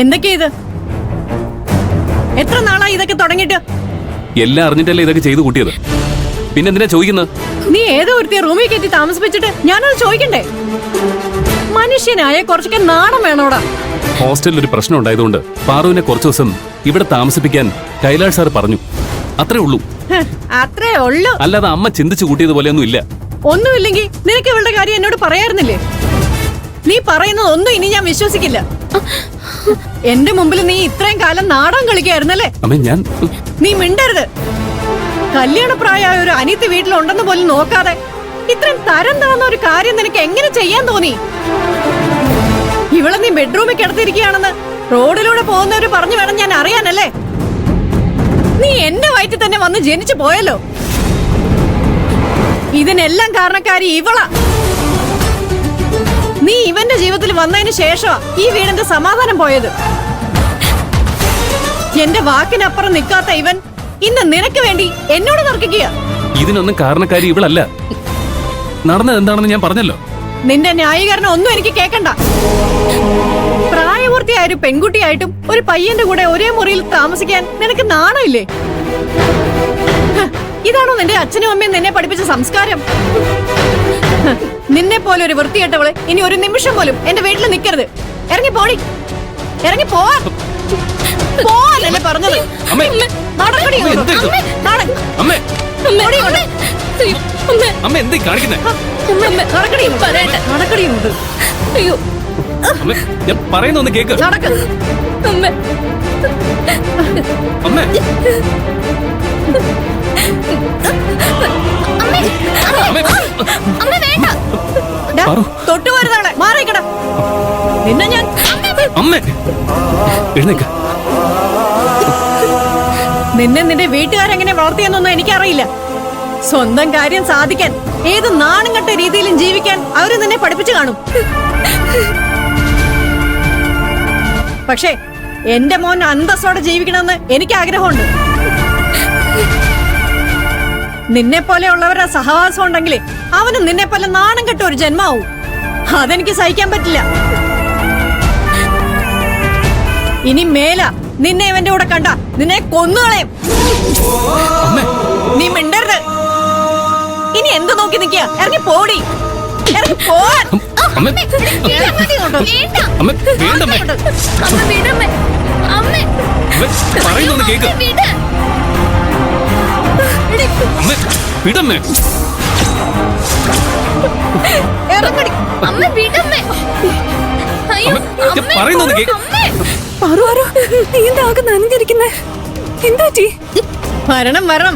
എന്തൊക്കെയാ ഇത്? എത്ര നാളായി ഇതൊക്കെ തുടങ്ങിയിട്ട്? എല്ലാം അറിഞ്ഞിട്ടല്ലേ ഇതൊക്കെ ചെയ്തു കൂട്ടിയത്. പിന്നെന്തിനാ ചോദിക്കുന്നത്? നീ ഏതോ ഒരുത്തിയ റൂമിൽ കയറ്റി താമസിപ്പിച്ചിട്ട് ഞാനത് ചോദിക്കണ്ടേ? മനുഷ്യനായ കുറച്ചൊക്കെ നാണം വേണോടാ. ഹോസ്റ്റലിൽ ഒരു പ്രശ്നം ഉണ്ടായതുകൊണ്ട് പാറുവിനെ കുറച്ചു ദിവസം ഇവിടെ താമസിപ്പിക്കാൻ കൈലാഷ് സാർ പറഞ്ഞു. അത്രേ ഉള്ളൂ. അത്രേ ഉള്ളൂ. അല്ലാതെ അമ്മ ചിന്തിച്ചു കൂട്ടിയതുപോലെയൊന്നും ഇല്ല. ഒന്നുമില്ലെങ്കിൽ നിനക്ക് ഇവളുടെ കാര്യം എന്നോട് പറയാറുന്നില്ലേ? നീ പറയുന്നത് ഒന്നും ഇനി ഞാൻ വിശ്വസിക്കില്ല. എന്റെ മുമ്പിൽ നീ ഇത്രയും കാലം നാടകം കളിക്കായിരുന്നല്ലേ? അമ്മേ ഞാൻ നീ മിണ്ടരുത്. കല്യാണപ്രായമായ ഒരു അനിയത്തി വീട്ടിലുണ്ടെന്ന് പോലും നോക്കാതെ ഇത്രയും തരം താന്ന ഒരു കാര്യം നിനക്ക് എങ്ങനെ ചെയ്യാൻ തോന്നി? ഇവളെ നീ ബെഡ്റൂമിൽ കിടത്തിരിക്കുകയാണെന്ന് റോഡിലൂടെ പോകുന്നവര് പറഞ്ഞു വേണം ഞാൻ അറിയാനല്ലേ? നീ എന്റെ വയറ്റിൽ തന്നെ വന്ന് ജനിച്ചു പോയല്ലോ. ഇതിനെല്ലാം കാരണക്കാരി ഇവളാ. നീ ഇവന്റെ ജീവിതത്തിൽ വന്നതിന് ശേഷമാ ഈ വീടിന്റെ സമാധാനം പോയത്. എന്റെ വാക്കിനപ്പുറം നിൽക്കാത്ത ഇവൻ ഇന്ന് നിനക്ക് വേണ്ടി എന്നോട് തർക്കിക്കുക. ഇതിനൊന്നും കാരണക്കാരി ഇവളല്ല. നടന്നത് എന്താണെന്ന് ഞാൻ പറഞ്ഞല്ലോ. നിന്റെ ന്യായീകരണം ഒന്നും എനിക്ക് കേക്കണ്ട. പ്രായപൂർത്തിയായ ഒരു പെൺകുട്ടിയായിട്ടും ഒരു പയ്യന്റെ കൂടെ ഒരേ മുറിയിൽ താമസിക്കാൻ നിനക്ക് നാണമില്ലേ? ഇതാണോ നിന്റെ അച്ഛനും അമ്മയും നിന്നെ പഠിപ്പിച്ച സംസ്കാരം? നിന്നെ പോലെ ഒരു വൃത്തികെട്ടവള് ഇനി ഒരു നിമിഷം പോലും എന്റെ വീട്ടിൽ നിൽക്കരുത്. ഇറങ്ങി പോടി, ഇറങ്ങി പോവാൻ പറഞ്ഞത്. പറയുന്നൊന്ന് കേക്ക്. തൊട്ടുപോരുതാണ് മാറിക്കട. നിന്നെ ഞാൻ നിന്നെ നിന്റെ വീട്ടുകാരെങ്ങനെ വളർത്തിയെന്നൊന്നും എനിക്കറിയില്ല. സ്വന്തം കാര്യം സാധിക്കാൻ ഏത് നാണംകെട്ട രീതിയിലും ജീവിക്കാൻ അവര് നിന്നെ പഠിപ്പിച്ചു കാണും. പക്ഷേ എന്റെ മോൻ അന്തസ്സോടെ ജീവിക്കണമെന്ന് എനിക്ക് ആഗ്രഹമുണ്ട്. നിന്നെ പോലെയുള്ളവരുടെ സഹവാസം ഉണ്ടെങ്കിൽ അവന് നിന്നെ പോലെ നാണം കെട്ട ഒരു ജന്മാവും. അതെനിക്ക് സഹിക്കാൻ പറ്റില്ല. ഇനി മേല നിന്നെ ഇവന്റെ കൂടെ കണ്ട നിന്നെ കൊന്നുകളയും. നീ മിണ്ടരുത്. ഇനി എന്ത് നോക്കി നിൽക്കുക? ഇറങ്ങി പോടി, ഇറങ്ങി പോവാൻ. വരണം വരണം.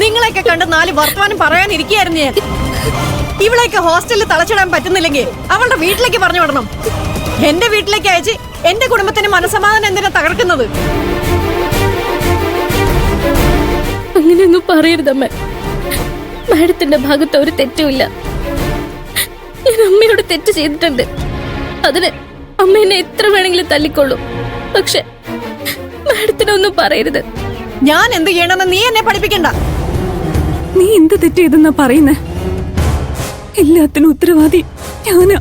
നിങ്ങളെയൊക്കെ കണ്ട് 4 വർത്തമാനം പറയാനിരിക്കുകയായിരുന്നു ഞാൻ. ഇവളെയൊക്കെ ഹോസ്റ്റലിൽ തളച്ചിടാൻ പറ്റുന്നില്ലെങ്കിൽ അവളുടെ വീട്ടിലേക്ക് പറഞ്ഞു വിടണം. എന്റെ വീട്ടിലേക്ക് അയച്ച് എന്റെ കുടുംബത്തിന് മനസ്സമാധാനം എന്തിനാ തകർക്കുന്നത്? അങ്ങനെയൊന്നും പറയരുതമ്മ. മാഡത്തിന്റെ ഭാഗത്ത് ഒരു തെറ്റുമില്ല. ഞാൻ അമ്മയോട് തെറ്റ് ചെയ്തിട്ടുണ്ട്. അതിന് അമ്മ എന്നെ എത്ര വേണമെങ്കിലും തല്ലിക്കൊള്ളൂ. പക്ഷെ മാഡത്തിനൊന്നും പറയരുത്. ഞാൻ എന്ത് ചെയ്യണമെന്ന് നീ എന്നെ പഠിപ്പിക്കണ്ട. നീ എന്ത് തെറ്റ് ചെയ്തെന്നാ പറയുന്നേ? എല്ലാത്തിനും ഉത്തരവാദി ഞാനാ.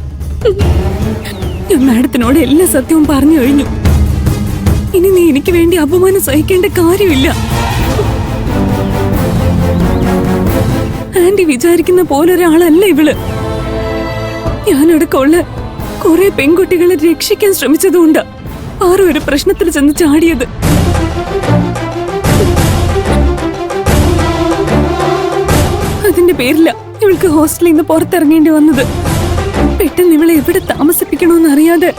ഞാൻ മാഡത്തിനോട് എല്ലാ സത്യവും പറഞ്ഞു കഴിഞ്ഞു. ഇനി നീ എനിക്ക് വേണ്ടി അപമാനം സഹിക്കേണ്ട കാര്യമില്ല. ആന്റി വിചാരിക്കുന്ന പോലൊരാളല്ല ഇവള്. ഞാനടക്കമുള്ള കുറെ പെൺകുട്ടികളെ രക്ഷിക്കാൻ ശ്രമിച്ചതുകൊണ്ടാ ആരും ഒരു പ്രശ്നത്തിൽ ചെന്ന് ചാടിയത്. അതിന്റെ പേരില ഇവൾക്ക് ഹോസ്റ്റലിൽ നിന്ന് പുറത്തിറങ്ങേണ്ടി വന്നത്. പെട്ടെന്ന് ഇവളെ എവിടെ താമസിപ്പിക്കണമെന്ന് അറിയാതെ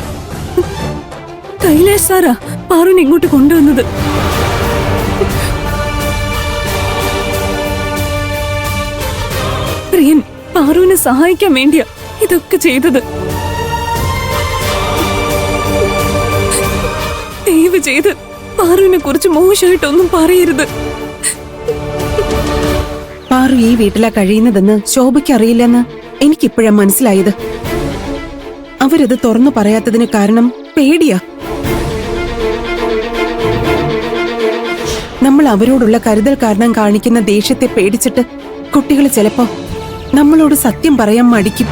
കൈലാഷ് സാറാ പാറുവിനെ ഇങ്ങോട്ട് കൊണ്ടുവന്നത്. പ്രിയൻ പാറുവിനെ സഹായിക്കാൻ വേണ്ടിയാ ഇതൊക്കെ ചെയ്തത്. ദയവ് ചെയ്ത് പാറുവിനെ കുറിച്ച് മോശമായിട്ടൊന്നും പറയരുത്. പാറു ഈ വീട്ടിലാ കഴിയുന്നതെന്ന് ശോഭയ്ക്ക് അറിയില്ലെന്ന് എനിക്കിപ്പോഴാ മനസ്സിലായത്. അവരത് തുറന്നു പറയാത്തതിന് കാരണം പേടിയാ. നമ്മൾ അവരോടുള്ള കരുതൽ കാരണം കാണിക്കുന്ന ദേഷ്യത്തെ പേടിച്ചിട്ട് കുട്ടികൾ ചിലപ്പോ നമ്മളോട് സത്യം പറയാൻ മടിക്കും.